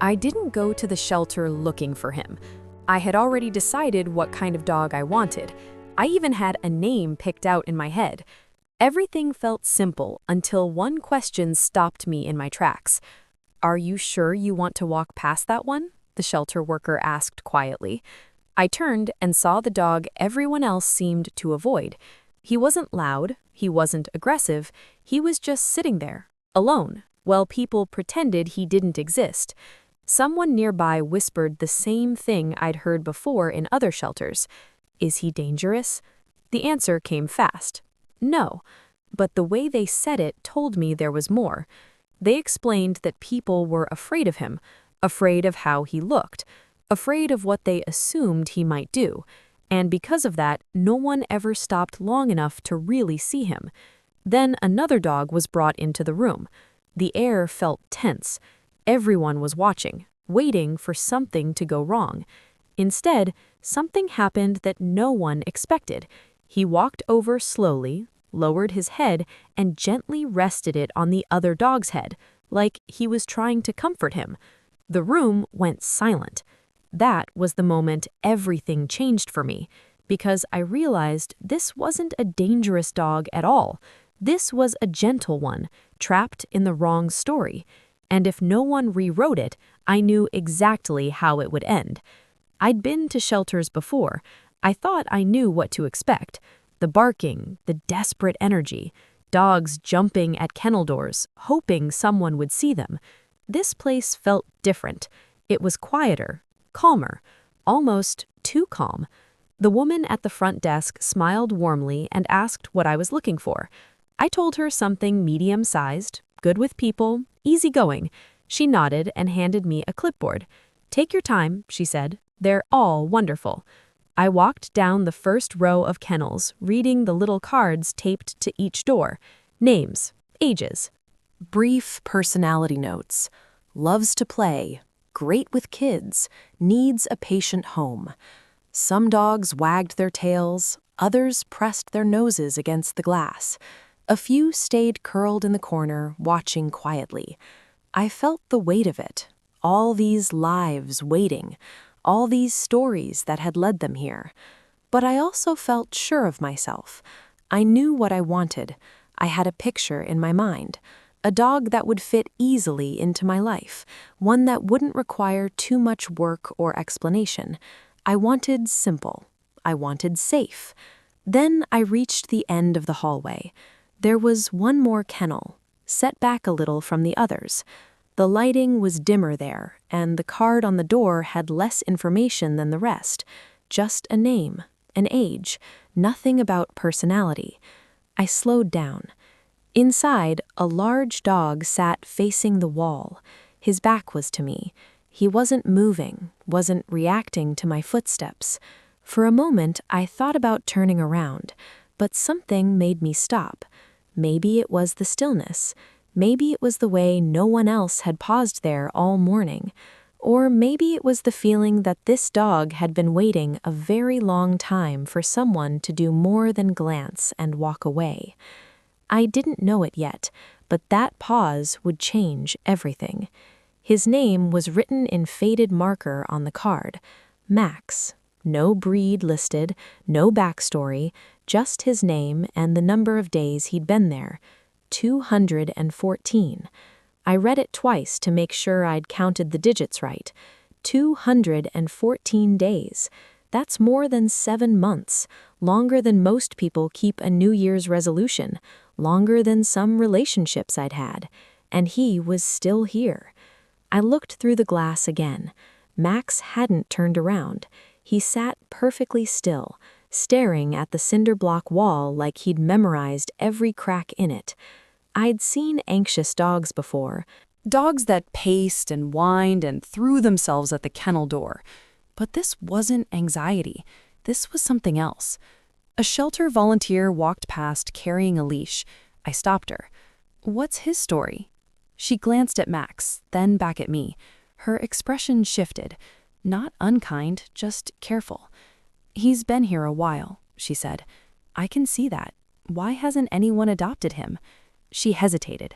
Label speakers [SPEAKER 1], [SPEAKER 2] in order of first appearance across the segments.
[SPEAKER 1] I didn't go to the shelter looking for him. I had already decided what kind of dog I wanted. I even had a name picked out in my head. Everything felt simple until one question stopped me in my tracks. "Are you sure you want to walk past that one?" the shelter worker asked quietly. I turned and saw the dog everyone else seemed to avoid. He wasn't loud, he wasn't aggressive, he was just sitting there, alone, while people pretended he didn't exist. Someone nearby whispered the same thing I'd heard before in other shelters. "Is he dangerous?" The answer came fast. No. But the way they said it told me there was more. They explained that people were afraid of him, afraid of how he looked, afraid of what they assumed he might do. And because of that, no one ever stopped long enough to really see him. Then another dog was brought into the room. The air felt tense. Everyone was watching, waiting for something to go wrong. Instead, something happened that no one expected. He walked over slowly, lowered his head, and gently rested it on the other dog's head, like he was trying to comfort him. The room went silent. That was the moment everything changed for me, because I realized this wasn't a dangerous dog at all. This was a gentle one, trapped in the wrong story. And if no one rewrote it, I knew exactly how it would end. I'd been to shelters before. I thought I knew what to expect. The barking, the desperate energy, dogs jumping at kennel doors, hoping someone would see them. This place felt different. It was quieter, calmer, almost too calm. The woman at the front desk smiled warmly and asked what I was looking for. I told her something medium-sized, good with people, easygoing. She nodded and handed me a clipboard. "Take your time," she said. "They're all wonderful." I walked down the first row of kennels, reading the little cards taped to each door. Names, ages.
[SPEAKER 2] Brief personality notes. Loves to play. Great with kids. Needs a patient home. Some dogs wagged their tails. Others pressed their noses against the glass. A few stayed curled in the corner, watching quietly. I felt the weight of it. All these lives waiting. All these stories that had led them here. But I also felt sure of myself. I knew what I wanted. I had a picture in my mind. A dog that would fit easily into my life. One that wouldn't require too much work or explanation. I wanted simple. I wanted safe. Then I reached the end of the hallway. There was one more kennel, set back a little from the others. The lighting was dimmer there, and the card on the door had less information than the rest. Just a name, an age, nothing about personality. I slowed down. Inside, a large dog sat facing the wall. His back was to me. He wasn't moving, wasn't reacting to my footsteps. For a moment, I thought about turning around, but something made me stop. Maybe it was the stillness. Maybe it was the way no one else had paused there all morning. Or maybe it was the feeling that this dog had been waiting a very long time for someone to do more than glance and walk away. I didn't know it yet, but that pause would change everything. His name was written in faded marker on the card. Max. No breed listed, no backstory, just his name and the number of days he'd been there. 214. I read it twice to make sure I'd counted the digits right. 214 days. That's more than 7 months, longer than most people keep a New Year's resolution, longer than some relationships I'd had. And he was still here. I looked through the glass again. Max hadn't turned around. He sat perfectly still, staring at the cinder block wall like he'd memorized every crack in it. I'd seen anxious dogs before, dogs that paced and whined and threw themselves at the kennel door. But this wasn't anxiety. This was something else. A shelter volunteer walked past carrying a leash. I stopped her. "What's his story?" She glanced at Max, then back at me. Her expression shifted. Not unkind, just careful. "He's been here a while," she said. "I can see that. Why hasn't anyone adopted him?" She hesitated.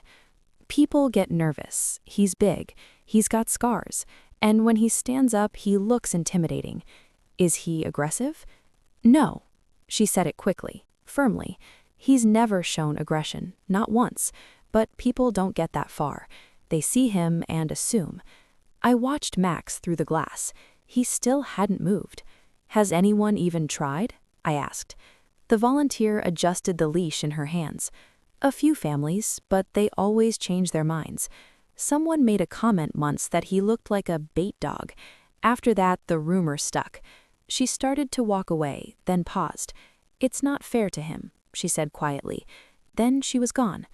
[SPEAKER 1] People get nervous. He's big. He's got scars. And when he stands up, he looks intimidating. Is he aggressive? No. She said it quickly, firmly. He's never shown aggression, not once. But people don't get that far. They see him and assume. I watched Max through the glass. He still hadn't moved. Has anyone even tried? I asked. The volunteer adjusted the leash in her hands. A few families, but they always change their minds. Someone made a comment once that he looked like a bait dog. After that, the rumor stuck. She started to walk away, then paused. It's not fair to him, she said quietly. Then she was gone.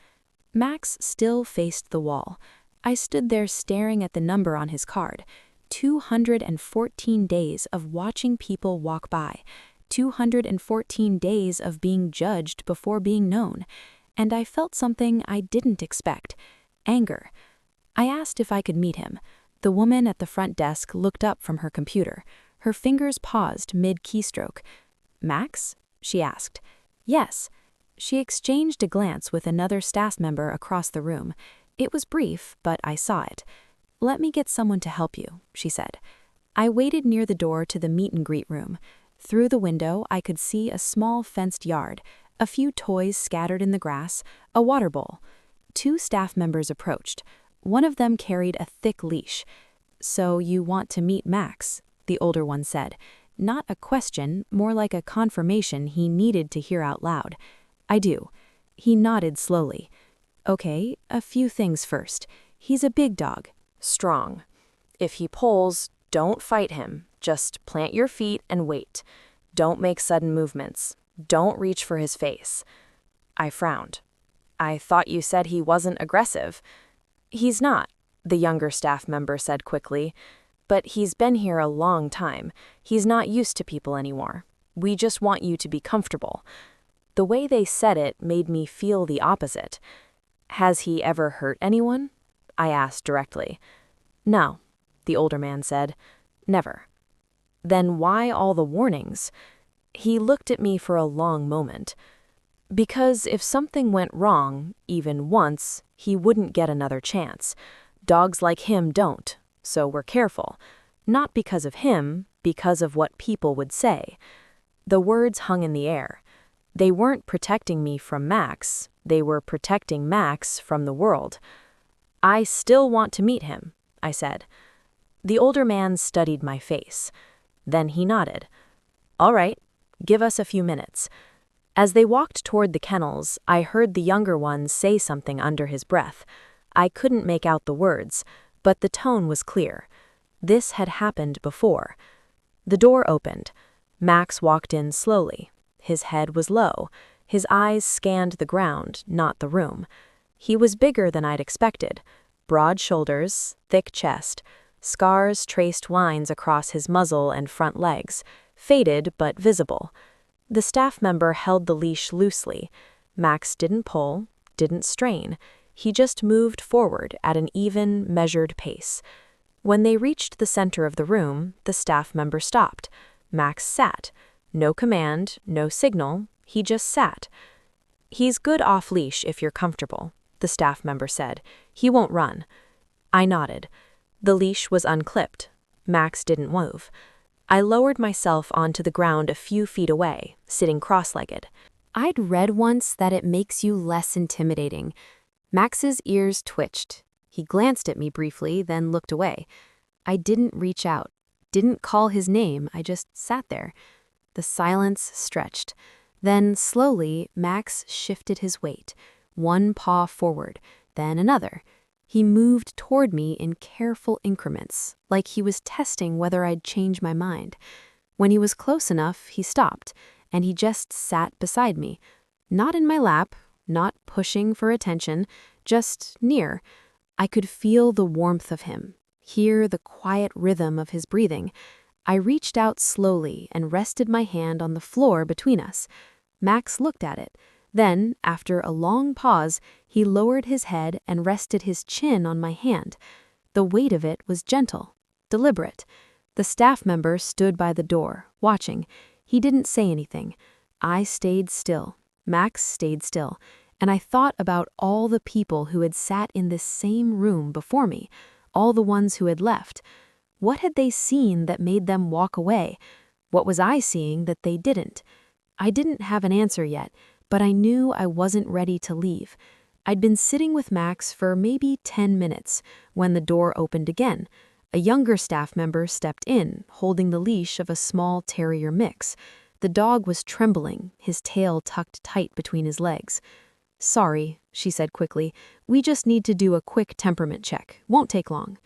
[SPEAKER 1] Max still faced the wall. I stood there staring at the number on his card. 214 days of watching people walk by. 214 days of being judged before being known. And I felt something I didn't expect. Anger. I asked if I could meet him. The woman at the front desk looked up from her computer. Her fingers paused mid-keystroke. Max? She asked. Yes. She exchanged a glance with another staff member across the room. It was brief, but I saw it. Let me get someone to help you, she said. I waited near the door to the meet-and-greet room. Through the window, I could see a small fenced yard, a few toys scattered in the grass, a water bowl. 2 staff members approached. One of them carried a thick leash. So you want to meet Max, the older one said. Not a question, more like a confirmation he needed to hear out loud. I do. He nodded slowly. Okay, a few things first. He's a big dog. Strong. If he pulls, don't fight him. Just plant your feet and wait. Don't make sudden movements. Don't reach for his face. I frowned. I thought you said he wasn't aggressive. He's not, the younger staff member said quickly. But he's been here a long time. He's not used to people anymore. We just want you to be comfortable. The way they said it made me feel the opposite. Has he ever hurt anyone? I asked directly. No, the older man said. Never. Then why all the warnings? He looked at me for a long moment. Because if something went wrong, even once, he wouldn't get another chance. Dogs like him don't, so we're careful. Not because of him, because of what people would say. The words hung in the air. They weren't protecting me from Max, they were protecting Max from the world. I still want to meet him, I said. The older man studied my face. Then he nodded. All right, give us a few minutes. As they walked toward the kennels, I heard the younger one say something under his breath. I couldn't make out the words, but the tone was clear. This had happened before. The door opened. Max walked in slowly. His head was low. His eyes scanned the ground, not the room. He was bigger than I'd expected. Broad shoulders, thick chest. Scars traced lines across his muzzle and front legs, faded but visible. The staff member held the leash loosely. Max didn't pull, didn't strain. He just moved forward at an even, measured pace. When they reached the center of the room, the staff member stopped. Max sat. No command, no signal, he just sat. He's good off-leash if you're comfortable, the staff member said. He won't run. I nodded. The leash was unclipped. Max didn't move. I lowered myself onto the ground a few feet away, sitting cross-legged. I'd read once that it makes you less intimidating. Max's ears twitched. He glanced at me briefly, then looked away. I didn't reach out, didn't call his name, I just sat there. The silence stretched. Then, slowly, Max shifted his weight, one paw forward, then another. He moved toward me in careful increments, like he was testing whether I'd change my mind. When he was close enough, he stopped, and he just sat beside me. Not in my lap, not pushing for attention, just near. I could feel the warmth of him, hear the quiet rhythm of his breathing. I reached out slowly and rested my hand on the floor between us. Max looked at it. Then, after a long pause, he lowered his head and rested his chin on my hand. The weight of it was gentle, deliberate. The staff member stood by the door, watching. He didn't say anything. I stayed still. Max stayed still. and I thought about all the people who had sat in this same room before me, all the ones who had left. What had they seen that made them walk away? What was I seeing that they didn't? I didn't have an answer yet, but I knew I wasn't ready to leave. I'd been sitting with Max for maybe 10 minutes when the door opened again. A younger staff member stepped in, holding the leash of a small terrier mix. The dog was trembling, his tail tucked tight between his legs. "Sorry," she said quickly. "We just need to do a quick temperament check. Won't take long."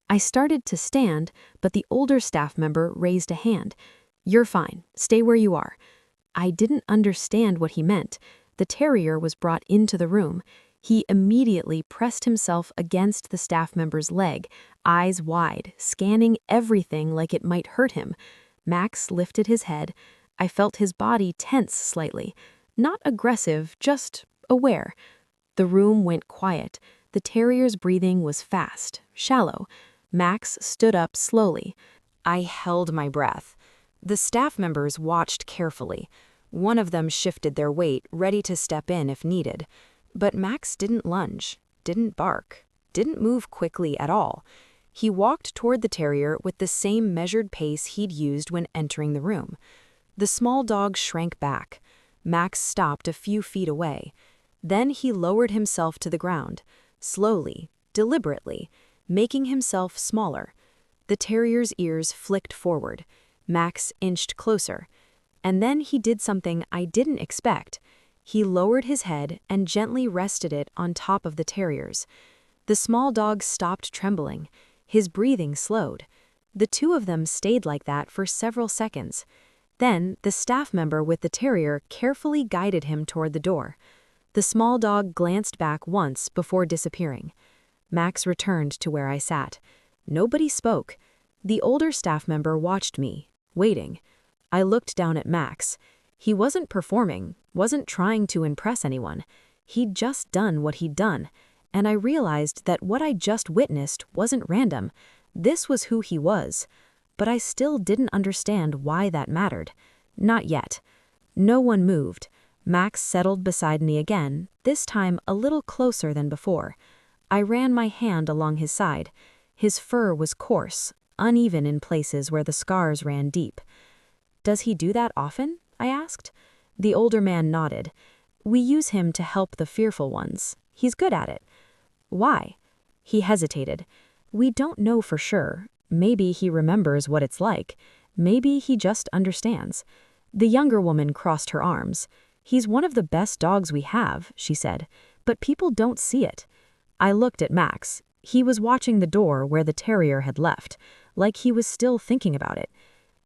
[SPEAKER 1] I started to stand, but the older staff member raised a hand. "You're fine. Stay where you are." I didn't understand what he meant. The terrier was brought into the room. He immediately pressed himself against the staff member's leg, eyes wide, scanning everything like it might hurt him. Max lifted his head. I felt his body tense slightly. Not aggressive, just aware. The room went quiet. The terrier's breathing was fast, shallow. Max stood up slowly. I held my breath. The staff members watched carefully. One of them shifted their weight, ready to step in if needed. But Max didn't lunge, didn't bark, didn't move quickly at all. He walked toward the terrier with the same measured pace he'd used when entering the room. The small dog shrank back. Max stopped a few feet away. Then he lowered himself to the ground, slowly, deliberately, making himself smaller. The terrier's ears flicked forward. Max inched closer. And then he did something I didn't expect. He lowered his head and gently rested it on top of the terrier's. The small dog stopped trembling. His breathing slowed. The two of them stayed like that for several seconds. Then, the staff member with the terrier carefully guided him toward the door. The small dog glanced back once before disappearing. Max returned to where I sat. Nobody spoke. The older staff member watched me, waiting. I looked down at Max. He wasn't performing, wasn't trying to impress anyone. He'd just done what he'd done, and I realized that what I just witnessed wasn't random. This was who he was. But I still didn't understand why that mattered. Not yet. No one moved. Max settled beside me again, this time a little closer than before. I ran my hand along his side. His fur was coarse, uneven in places where the scars ran deep. "Does he do that often?" I asked. The older man nodded. "We use him to help the fearful ones. He's good at it." "Why?" He hesitated. "We don't know for sure. Maybe he remembers what it's like. Maybe he just understands." The younger woman crossed her arms. "He's one of the best dogs we have," she said, "but people don't see it." I looked at Max. He was watching the door where the terrier had left, like he was still thinking about it.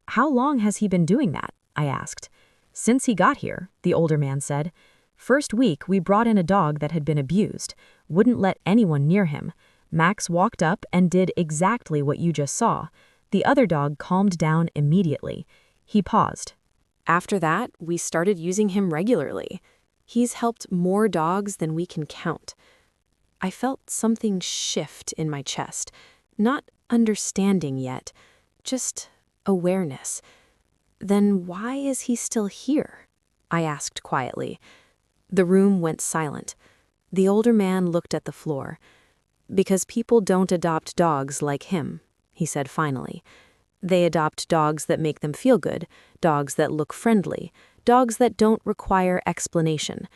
[SPEAKER 1] "How long has he been doing that?" I asked. "Since he got here," the older man said. "First week, we brought in a dog that had been abused, wouldn't let anyone near him. Max walked up and did exactly what you just saw. The other dog calmed down immediately." He paused. "After that, we started using him regularly. He's helped more dogs than we can count." I felt something shift in my chest. Not understanding yet, just awareness. "Then why is he still here?" I asked quietly. The room went silent. The older man looked at the floor. "Because people don't adopt dogs like him," he said finally. "They adopt dogs that make them feel good, dogs that look friendly, dogs that don't require explanation."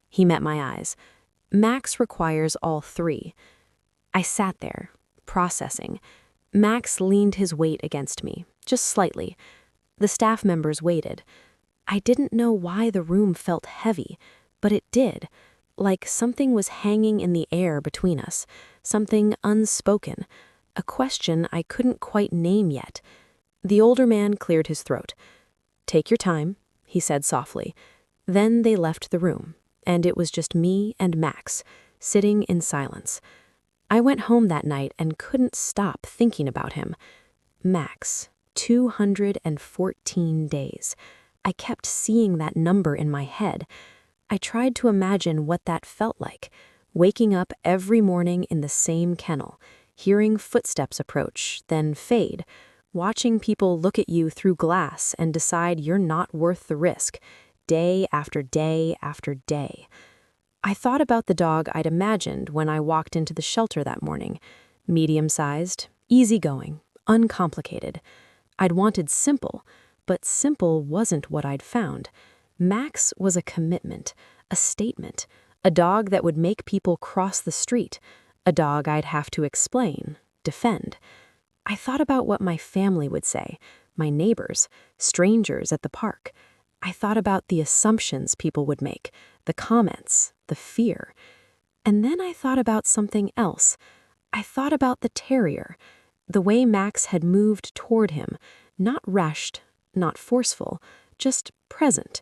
[SPEAKER 1] He met my eyes. "Max requires all three." I sat there, processing. Max leaned his weight against me, just slightly. The staff members waited. I didn't know why the room felt heavy, but it did, like something was hanging in the air between us, something unspoken, a question I couldn't quite name yet. The older man cleared his throat. "Take your time," he said softly. Then they left the room, and it was just me and Max, sitting in silence. I went home that night and couldn't stop thinking about him. Max, 214 days. I kept seeing that number in my head. I tried to imagine what that felt like, waking up every morning in the same kennel, hearing footsteps approach, then fade, watching people look at you through glass and decide you're not worth the risk, day after day after day. I thought about the dog I'd imagined when I walked into the shelter that morning. Medium-sized, easygoing, uncomplicated. I'd wanted simple, but simple wasn't what I'd found. Max was a commitment, a statement, a dog that would make people cross the street, a dog I'd have to explain, defend. I thought about what my family would say, my neighbors, strangers at the park. I thought about the assumptions people would make, the comments, the fear. And then I thought about something else. I thought about the terrier, the way Max had moved toward him, not rushed, not forceful, just present.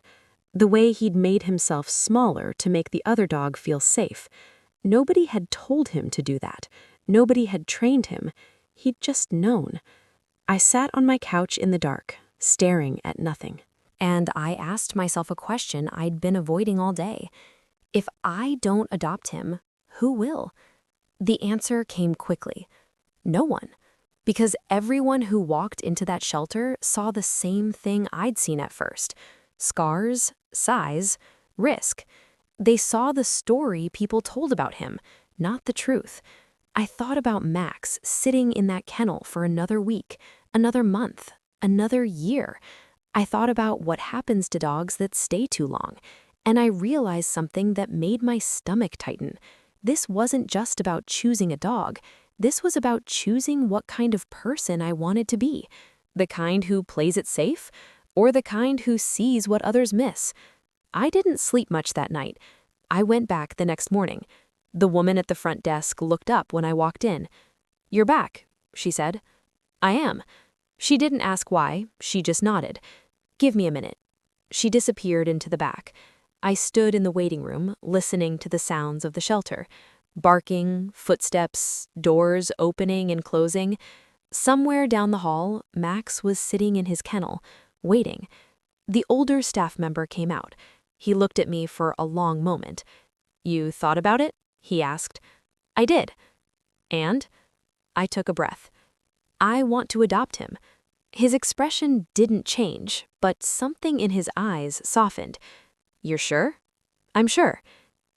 [SPEAKER 1] The way he'd made himself smaller to make the other dog feel safe. Nobody had told him to do that. Nobody had trained him. He'd just known. I sat on my couch in the dark, staring at nothing. And I asked myself a question I'd been avoiding all day. If I don't adopt him, who will? The answer came quickly. No one. Because everyone who walked into that shelter saw the same thing I'd seen at first. Scars, size, risk. They saw the story people told about him, not the truth. I thought about Max sitting in that kennel for another week, another month, another year. I thought about what happens to dogs that stay too long, and I realized something that made my stomach tighten. This wasn't just about choosing a dog. This was about choosing what kind of person I wanted to be. The kind who plays it safe, or the kind who sees what others miss. I didn't sleep much that night. I went back the next morning. The woman at the front desk looked up when I walked in. "You're back," she said. "I am." She didn't ask why, she just nodded. "Give me a minute." She disappeared into the back. I stood in the waiting room, listening to the sounds of the shelter. Barking, footsteps, doors opening and closing. Somewhere down the hall, Max was sitting in his kennel, waiting. The older staff member came out. He looked at me for a long moment. "You thought about it?" he asked. "I did." "And?" I took a breath. "I want to adopt him." His expression didn't change, but something in his eyes softened. "You're sure?" "I'm sure."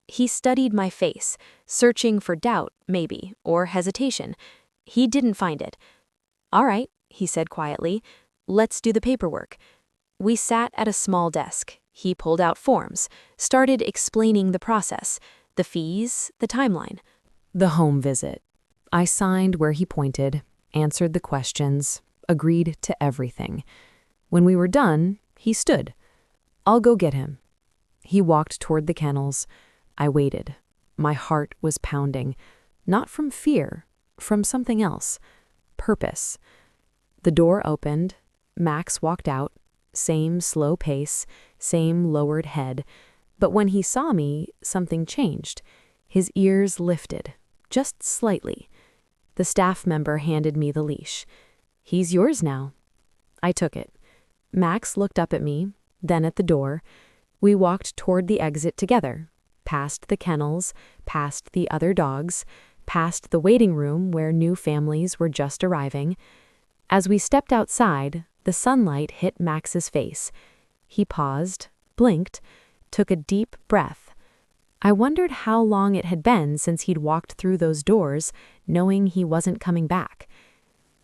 [SPEAKER 1] He studied my face, searching for doubt, maybe, or hesitation. He didn't find it. "All right," he said quietly. "Let's do the paperwork." We sat at a small desk. He pulled out forms, started explaining the process, the fees, the timeline. The home visit. I signed where he pointed, answered the questions, agreed to everything. When we were done, he stood. "I'll go get him." He walked toward the kennels. I waited. My heart was pounding. Not from fear, from something else. Purpose. The door opened. Max walked out. Same slow pace, same lowered head. But when he saw me, something changed. His ears lifted, just slightly. The staff member handed me the leash. "He's yours now." I took it. Max looked up at me, then at the door. We walked toward the exit together, past the kennels, past the other dogs, past the waiting room where new families were just arriving. As we stepped outside, the sunlight hit Max's face. He paused, blinked, took a deep breath. I wondered how long it had been since he'd walked through those doors, knowing he wasn't coming back.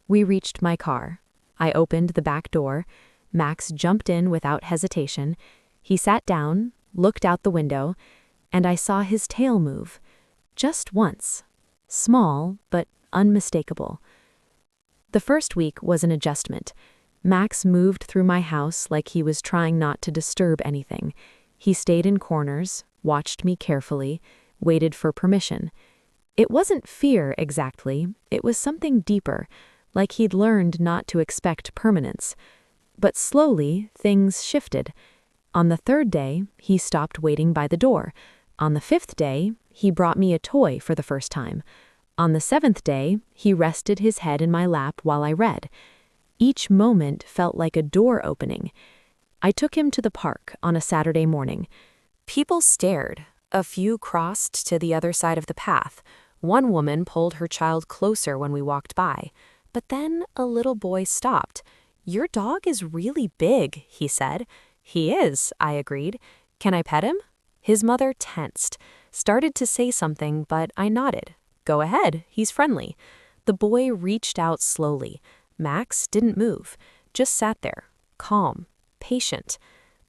[SPEAKER 1] We reached my car. I opened the back door. Max jumped in without hesitation. He sat down, looked out the window, and I saw his tail move. Just once. Small, but unmistakable. The first week was an adjustment. Max moved through my house like he was trying not to disturb anything. He stayed in corners, watched me carefully, waited for permission. It wasn't fear exactly, it was something deeper, like he'd learned not to expect permanence. But slowly, things shifted. On the third day, he stopped waiting by the door. On the fifth day, he brought me a toy for the first time. On the seventh day, he rested his head in my lap while I read. Each moment felt like a door opening. I took him to the park on a Saturday morning. People stared. A few crossed to the other side of the path. One woman pulled her child closer when we walked by. But then a little boy stopped. "Your dog is really big," he said. "He is," I agreed. "Can I pet him?" His mother tensed. Started to say something, but I nodded. Go ahead, he's friendly. The boy reached out slowly. Max didn't move, just sat there, calm, patient.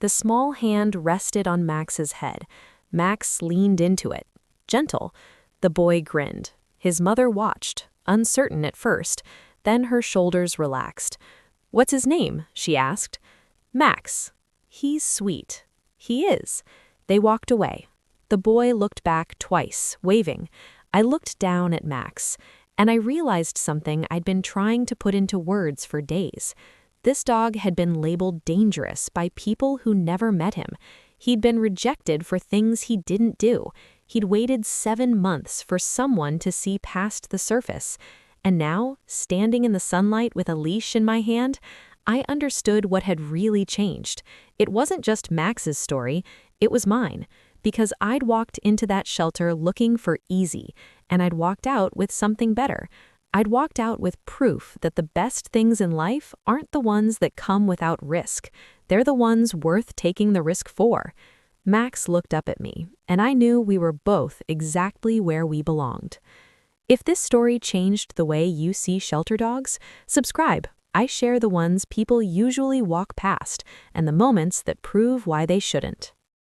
[SPEAKER 1] The small hand rested on Max's head. Max leaned into it, gentle. The boy grinned. His mother watched, uncertain at first. Then her shoulders relaxed. What's his name? She asked. Max. He's sweet. He is. They walked away. The boy looked back twice, waving. I looked down at Max, and I realized something I'd been trying to put into words for days. This dog had been labeled dangerous by people who never met him. He'd been rejected for things he didn't do. He'd waited 7 months for someone to see past the surface. And now, standing in the sunlight with a leash in my hand, I understood what had really changed. It wasn't just Max's story, it was mine. Because I'd walked into that shelter looking for easy, and I'd walked out with something better. I'd walked out with proof that the best things in life aren't the ones that come without risk. They're the ones worth taking the risk for. Max looked up at me, and I knew we were both exactly where we belonged. If this story changed the way you see shelter dogs, subscribe. I share the ones people usually walk past and the moments that prove why they shouldn't.